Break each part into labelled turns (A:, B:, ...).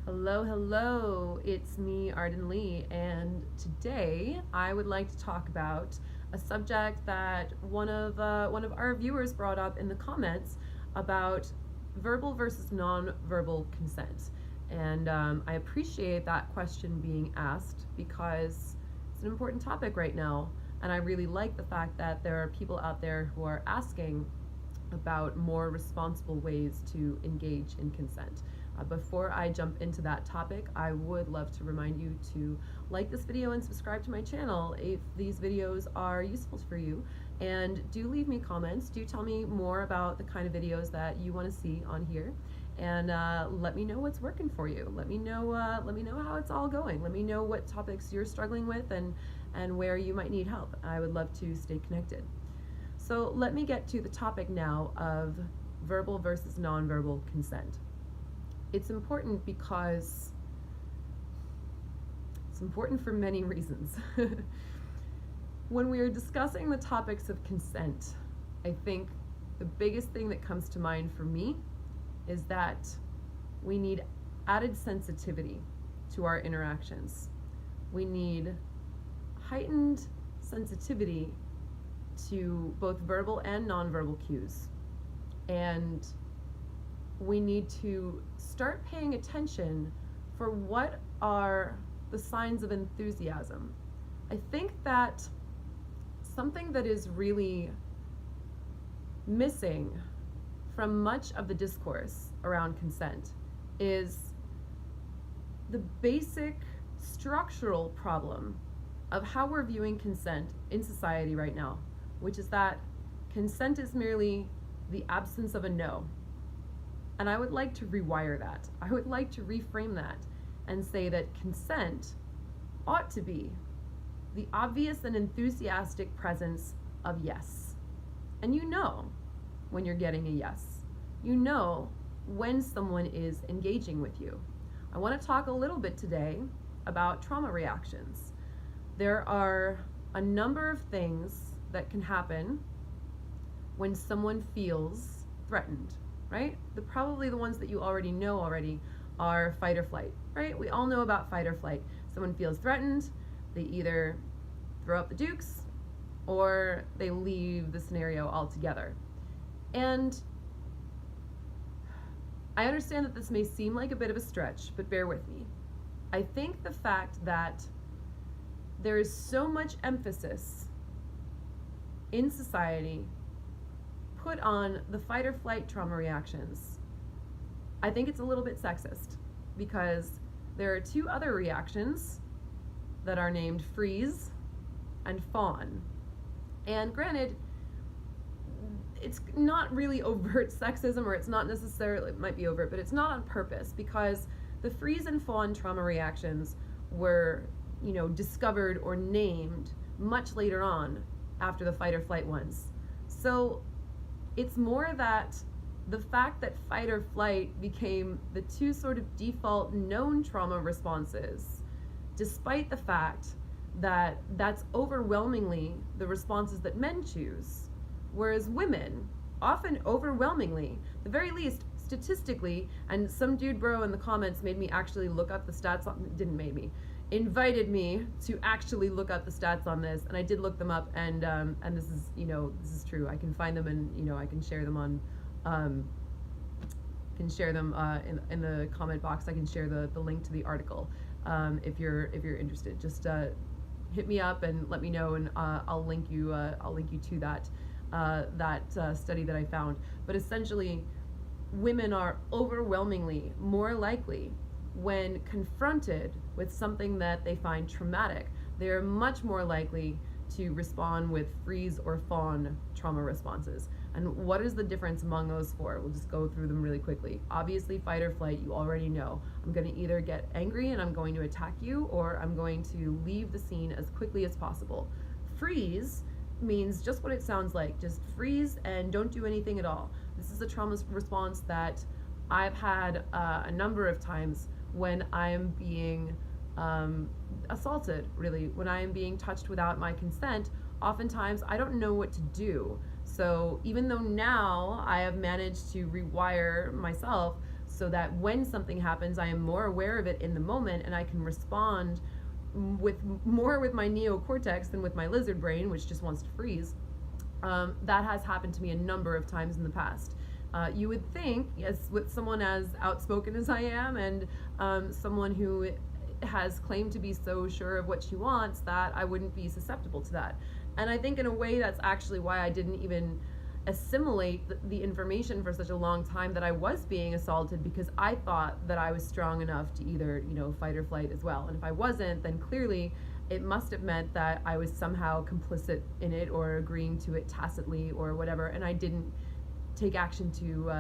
A: Hello, hello. It's me, Arden Lee, and today I would like to talk about a subject that one of our viewers brought up in the comments about verbal versus non-verbal consent. And I appreciate that question being asked because it's an important topic right now, and I really like the fact that there are people out there who are asking about more responsible ways to engage in consent. Before I jump into that topic, I would love to remind you to like this video and subscribe to my channel if these videos are useful for you. And do leave me comments. Do tell me more about the kind of videos that you want to see on here. And let me know what's working for you. Let me know how it's all going. Let me know what topics you're struggling with and where you might need help. I would love to stay connected. So let me get to the topic now of verbal versus nonverbal consent. It's important because it's important for many reasons. When we are discussing the topics of consent, I think the biggest thing that comes to mind for me is that we need added sensitivity to our interactions. We need heightened sensitivity to both verbal and nonverbal cues. And we need to start paying attention for what are the signs of enthusiasm. I think that something that is really missing from much of the discourse around consent is the basic structural problem of how we're viewing consent in society right now, which is that consent is merely the absence of a no. And I would like to rewire that. I would like to reframe that and say that consent ought to be the obvious and enthusiastic presence of yes. And you know when you're getting a yes. You know when someone is engaging with you. I want to talk a little bit today about trauma reactions. There are a number of things that can happen when someone feels threatened, right? Probably the ones that you already know are fight or flight, right? We all know about fight or flight. Someone feels threatened, they either throw up the dukes or they leave the scenario altogether. And I understand that this may seem like a bit of a stretch, but bear with me. I think the fact that there is so much emphasis in society put on the fight or flight trauma reactions, I think it's a little bit sexist because there are two other reactions that are named freeze and fawn. And granted, it's not really overt sexism, or it's not necessarily, it might be overt, but it's not on purpose, because the freeze and fawn trauma reactions were, discovered or named much later on after the fight or flight ones. So it's more that the fact that fight or flight became the two sort of default known trauma responses, despite the fact that that's overwhelmingly the responses that men choose, whereas women often overwhelmingly, the very least statistically, and some dude bro in the comments made me actually look up the stats invited me to actually look up the stats on this, and I did look them up, and this is true. I can find them, and I can share them on in the comment box. I can share the link to the article if you're interested. Just hit me up and let me know, and I'll link you to that study that I found. But essentially, women are overwhelmingly more likely, when confronted with something that they find traumatic, they're much more likely to respond with freeze or fawn trauma responses. And what is the difference among those four? We'll just go through them really quickly. Obviously, fight or flight, you already know. I'm going to either get angry and I'm going to attack you, or I'm going to leave the scene as quickly as possible. Freeze means just what it sounds like. Just freeze and don't do anything at all. This is a trauma response that I've had a number of times when I'm being assaulted, really, when I am being touched without my consent. Oftentimes I don't know what to do. So even though now I have managed to rewire myself so that when something happens, I am more aware of it in the moment and I can respond with more with my neocortex than with my lizard brain, which just wants to freeze. That has happened to me a number of times in the past. You would think, yes, with someone as outspoken as I am, and someone who has claimed to be so sure of what she wants, that I wouldn't be susceptible to that. And I think in a way that's actually why I didn't even assimilate the information for such a long time that I was being assaulted, because I thought that I was strong enough to either, fight or flight as well. And if I wasn't, then clearly it must have meant that I was somehow complicit in it or agreeing to it tacitly or whatever, and I didn't take action to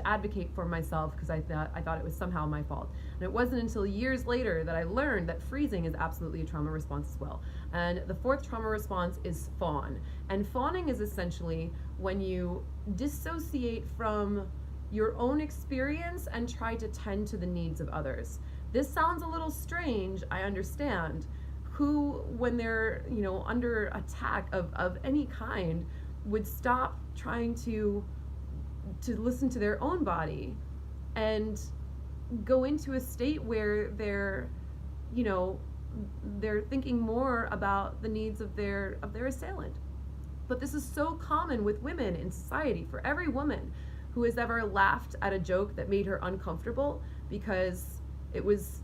A: advocate for myself because I thought it was somehow my fault. And it wasn't until years later that I learned that freezing is absolutely a trauma response as well. And the fourth trauma response is fawn. And fawning is essentially when you dissociate from your own experience and try to tend to the needs of others. This sounds a little strange, I understand. Who, when they're, under attack of any kind, would stop trying to listen to their own body and go into a state where they're thinking more about the needs of their assailant. But this is so common with women in society. For every woman who has ever laughed at a joke that made her uncomfortable because it was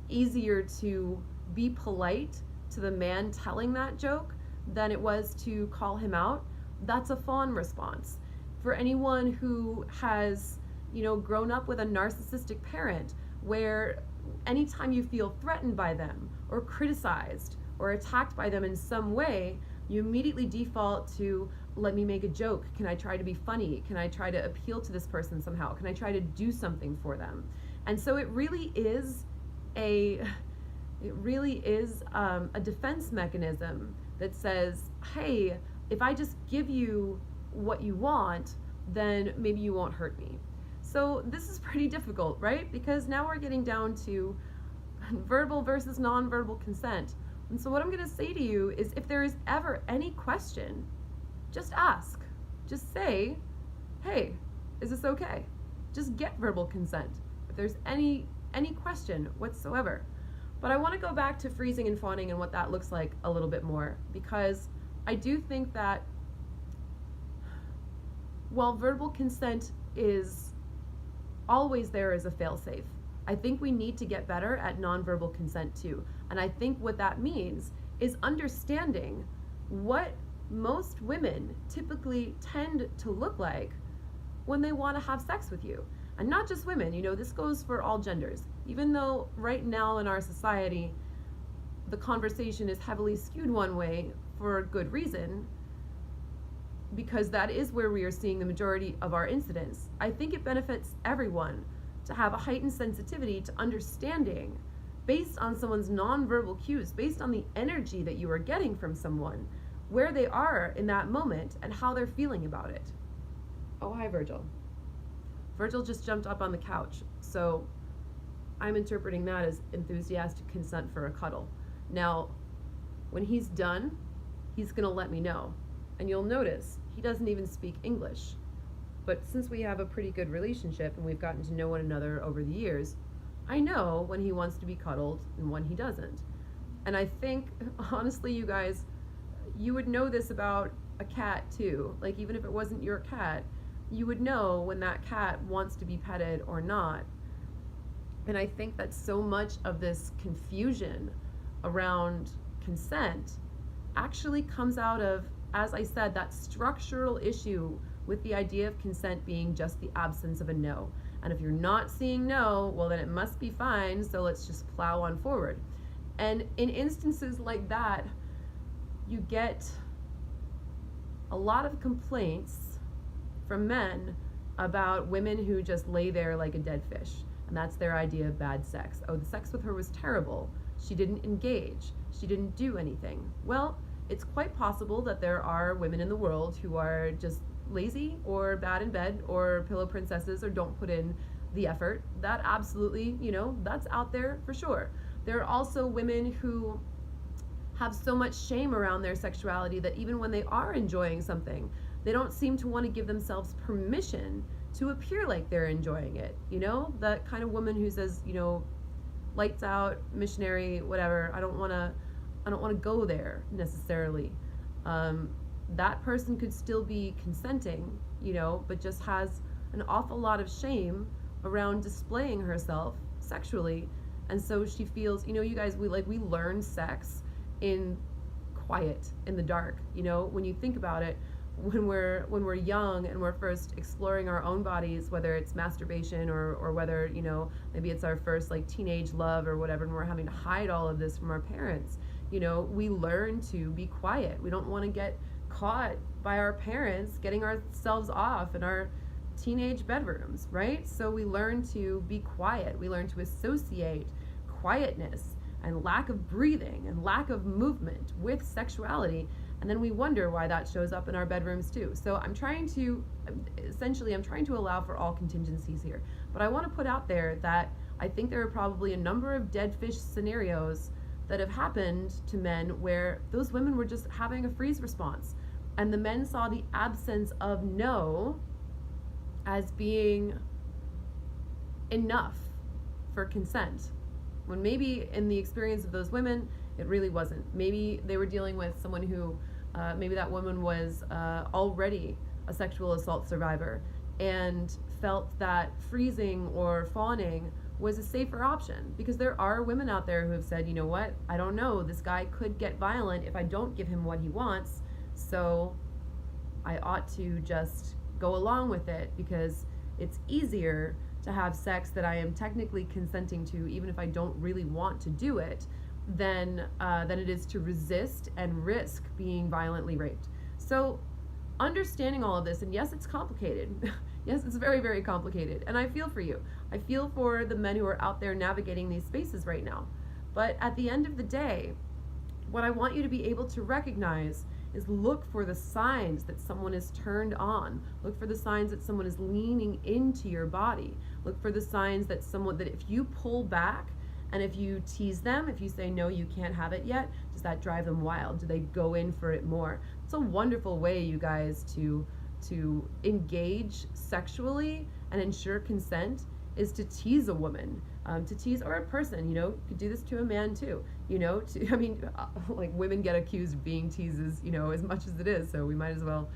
A: easier to be polite to the man telling that joke than it was to call him out, that's a fawn response. For anyone who has, grown up with a narcissistic parent, where anytime you feel threatened by them or criticized or attacked by them in some way, you immediately default to, let me make a joke. Can I try to be funny? Can I try to appeal to this person somehow? Can I try to do something for them? And so it really is a defense mechanism that says, hey, if I just give you what you want, then maybe you won't hurt me. So this is pretty difficult, right? Because now we're getting down to verbal versus nonverbal consent. And so what I'm going to say to you is, if there is ever any question, just ask. Just say, hey, is this okay? Just get verbal consent if there's any question whatsoever. But I want to go back to freezing and fawning and what that looks like a little bit more, because I do think that while verbal consent is always there as a fail-safe, I think we need to get better at nonverbal consent too. And I think what that means is understanding what most women typically tend to look like when they want to have sex with you. And not just women, this goes for all genders. Even though right now in our society, the conversation is heavily skewed one way for a good reason, because that is where we are seeing the majority of our incidents. I think it benefits everyone to have a heightened sensitivity to understanding, based on someone's nonverbal cues, based on the energy that you are getting from someone, where they are in that moment and how they're feeling about it. Oh, hi, Virgil. Virgil just jumped up on the couch, so I'm interpreting that as enthusiastic consent for a cuddle. Now, when he's done, he's gonna let me know. And you'll notice he doesn't even speak English. But since we have a pretty good relationship and we've gotten to know one another over the years, I know when he wants to be cuddled and when he doesn't. And I think, honestly, you guys, you would know this about a cat too. Like, even if it wasn't your cat, you would know when that cat wants to be petted or not. And I think that so much of this confusion around consent actually comes out of, as I said, that structural issue with the idea of consent being just the absence of a no. And if you're not seeing no, well, then it must be fine, so let's just plow on forward. And in instances like that, you get a lot of complaints from men about women who just lay there like a dead fish. And that's their idea of bad sex. Oh, the sex with her was terrible. She didn't engage. She didn't do anything. Well, it's quite possible that there are women in the world who are just lazy or bad in bed or pillow princesses or don't put in the effort. That absolutely, that's out there for sure. There are also women who have so much shame around their sexuality that even when they are enjoying something, they don't seem to want to give themselves permission to appear like they're enjoying it. That kind of woman who says, lights out, missionary, whatever, I don't want to go there necessarily. That person could still be consenting, but just has an awful lot of shame around displaying herself sexually. And so she feels, you guys, we learn sex in quiet, in the dark. When you think about it, when we're young and we're first exploring our own bodies, whether it's masturbation or whether, maybe it's our first like teenage love or whatever, and we're having to hide all of this from our parents, we learn to be quiet. We don't want to get caught by our parents getting ourselves off in our teenage bedrooms, right? So we learn to be quiet. We learn to associate quietness and lack of breathing and lack of movement with sexuality. And then we wonder why that shows up in our bedrooms too. So I'm trying to allow for all contingencies here. But I want to put out there that I think there are probably a number of dead fish scenarios that have happened to men where those women were just having a freeze response. And the men saw the absence of no as being enough for consent, when maybe in the experience of those women, it really wasn't. Maybe they were dealing with someone who, maybe that woman was already a sexual assault survivor and felt that freezing or fawning was a safer option, because there are women out there who have said, you know what, I don't know, this guy could get violent if I don't give him what he wants, so I ought to just go along with it because it's easier to have sex that I am technically consenting to, even if I don't really want to do it, than it is to resist and risk being violently raped. So understanding all of this, and yes, it's complicated. Yes, it's very, very complicated. And I feel for you. I feel for the men who are out there navigating these spaces right now. But at the end of the day, what I want you to be able to recognize is look for the signs that someone is turned on. Look for the signs that someone is leaning into your body. Look for the signs that if you pull back and if you tease them, if you say, no, you can't have it yet, does that drive them wild? Do they go in for it more? It's a wonderful way, you guys, to engage sexually and ensure consent is to tease a woman, to tease, or a person, you could do this to a man too, like women get accused of being teases, as much as it is, so we might as well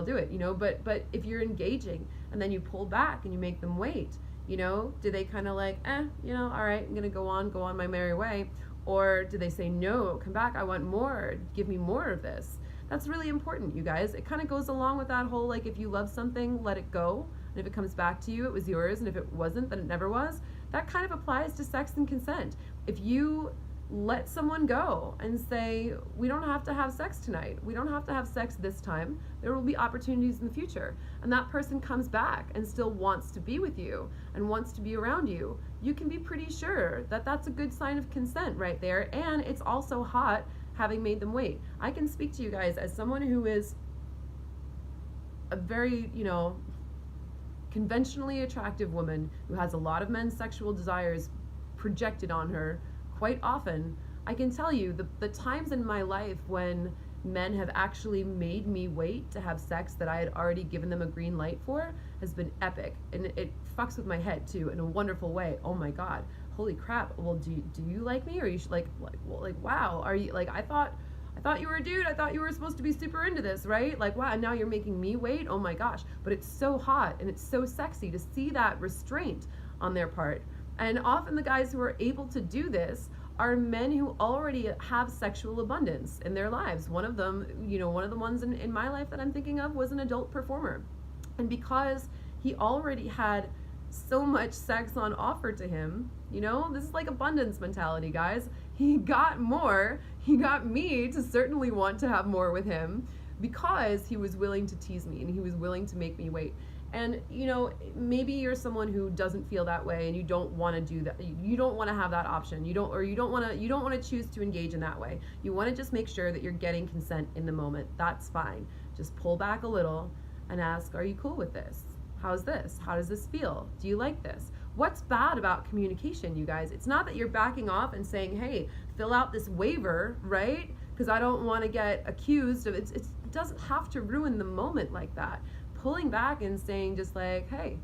A: do it, but if you're engaging and then you pull back and you make them wait, do they kind of like, all right, I'm gonna go on my merry way, or do they say, no, come back, I want more, give me more of this? That's really important, you guys. It kind of goes along with that whole, like, if you love something, let it go. And if it comes back to you, it was yours. And if it wasn't, then it never was. That kind of applies to sex and consent. If you let someone go and say, we don't have to have sex tonight. We don't have to have sex this time. There will be opportunities in the future. And that person comes back and still wants to be with you and wants to be around you. You can be pretty sure that that's a good sign of consent right there. And it's also hot having made them wait. I can speak to you guys as someone who is a very, conventionally attractive woman who has a lot of men's sexual desires projected on her quite often. I can tell you the times in my life when men have actually made me wait to have sex that I had already given them a green light for has been epic. And it fucks with my head too in a wonderful way. Oh my God. Holy crap. Well, do you like me? Or you should like, wow, are you like, I thought you were a dude. I thought you were supposed to be super into this, right? Like, wow, and now you're making me wait. Oh my gosh. But it's so hot and it's so sexy to see that restraint on their part. And often the guys who are able to do this are men who already have sexual abundance in their lives. One of them, one of the ones in my life that I'm thinking of was an adult performer. And because he already had so much sex on offer to him, this is like abundance mentality, guys. He got more. He got me to certainly want to have more with him because he was willing to tease me and he was willing to make me wait. And maybe you're someone who doesn't feel that way and you don't want to do that. You don't want to have that option. You don't want to choose to engage in that way. You want to just make sure that you're getting consent in the moment. That's fine. Just pull back a little and ask, are you cool with this? How's this? How does this feel? Do you like this? What's bad about communication, you guys? It's not that you're backing off and saying, hey, fill out this waiver, right? Because I don't want to get accused of it. It doesn't have to ruin the moment like that. pulling back and saying just like, hey,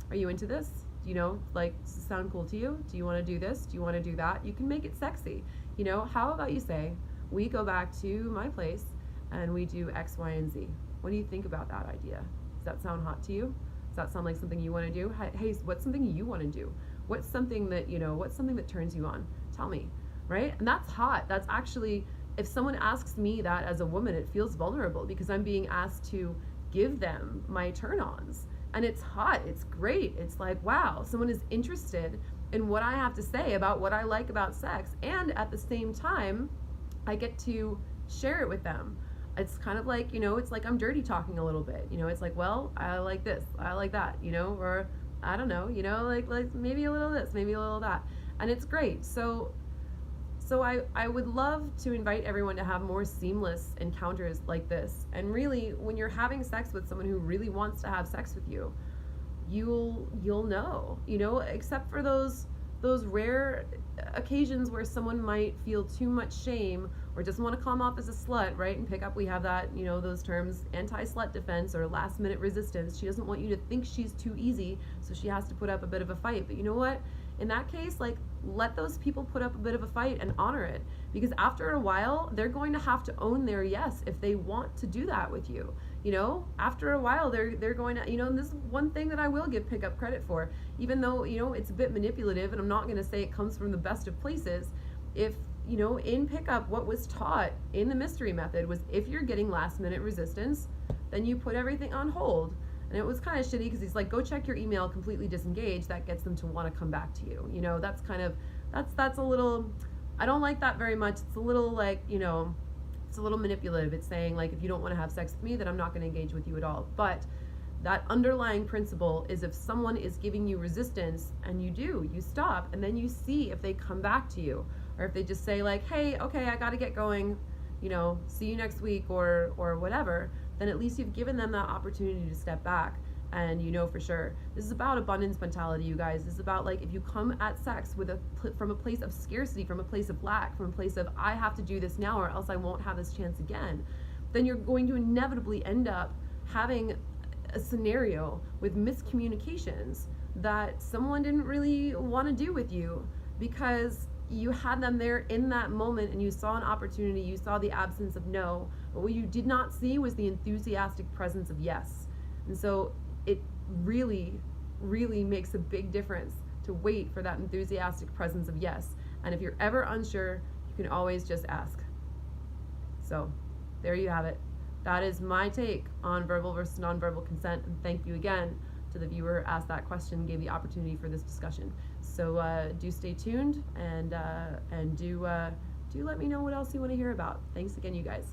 A: are you into this? You know, like, does it sound cool to you? Do you want to do this? Do you want to do that? You can make it sexy. You know, how about you say, we go back to my place and we do X, Y, and Z. What do you think about that idea? Does that sound hot to you? Does that sound like something you want to do? Hey, what's something you want to do? What's something that, you know, what's something that turns you on? Tell me, right? And that's hot. That's actually, if someone asks me that as a woman, it feels vulnerable because I'm being asked to give them my turn-ons. And it's hot, it's great. It's like, wow, someone is interested in what I have to say about what I like about sex. And at the same time, I get to share it with them. It's kind of like, you know, it's like I'm dirty talking a little bit. You know, it's like, well, I like this, I like that, you know, or I don't know, you know, like maybe a little this, maybe a little that. And it's great. So I would love to invite everyone to have more seamless encounters like this. And really, when you're having sex with someone who really wants to have sex with you, you'll know, you know, except for those rare occasions where someone might feel too much shame or doesn't want to come off as a slut, right? In pickup, we have that, you know, those terms, anti-slut defense or last minute resistance. She doesn't want you to think she's too easy, so she has to put up a bit of a fight. But you know what? In that case, like, let those people put up a bit of a fight and honor it, because after a while they're going to have to own their yes if they want to do that with you. You know, after a while they're going to, you know, and this is one thing that I will give pickup credit for, even though, you know, it's a bit manipulative and I'm not going to say it comes from the best of places. If, you know, in pickup, what was taught in the mystery method was if you're getting last minute resistance, then you put everything on hold. And it was kind of shitty because he's like, go check your email, completely disengaged. That gets them to want to come back to you. You know, that's kind of, that's a little, I don't like that very much. It's a little like, you know, it's a little manipulative. It's saying like, if you don't want to have sex with me, then I'm not going to engage with you at all. But that underlying principle is if someone is giving you resistance and you stop, and then you see if they come back to you, or if they just say like, hey, okay, I got to get going, you know, see you next week or whatever, then at least you've given them that opportunity to step back. And you know for sure, this is about abundance mentality, you guys. This is about like, if you come at sex with from a place of scarcity, from a place of lack, from a place of I have to do this now or else I won't have this chance again, then you're going to inevitably end up having a scenario with miscommunications that someone didn't really want to do with you because you had them there in that moment and you saw an opportunity, you saw the absence of no, but what you did not see was the enthusiastic presence of yes. And so it really, really makes a big difference to wait for that enthusiastic presence of yes. And if you're ever unsure, you can always just ask. So there you have it. That is my take on verbal versus nonverbal consent. And thank you again to the viewer who asked that question, gave the opportunity for this discussion. So do stay tuned and do let me know what else you want to hear about. Thanks again, you guys.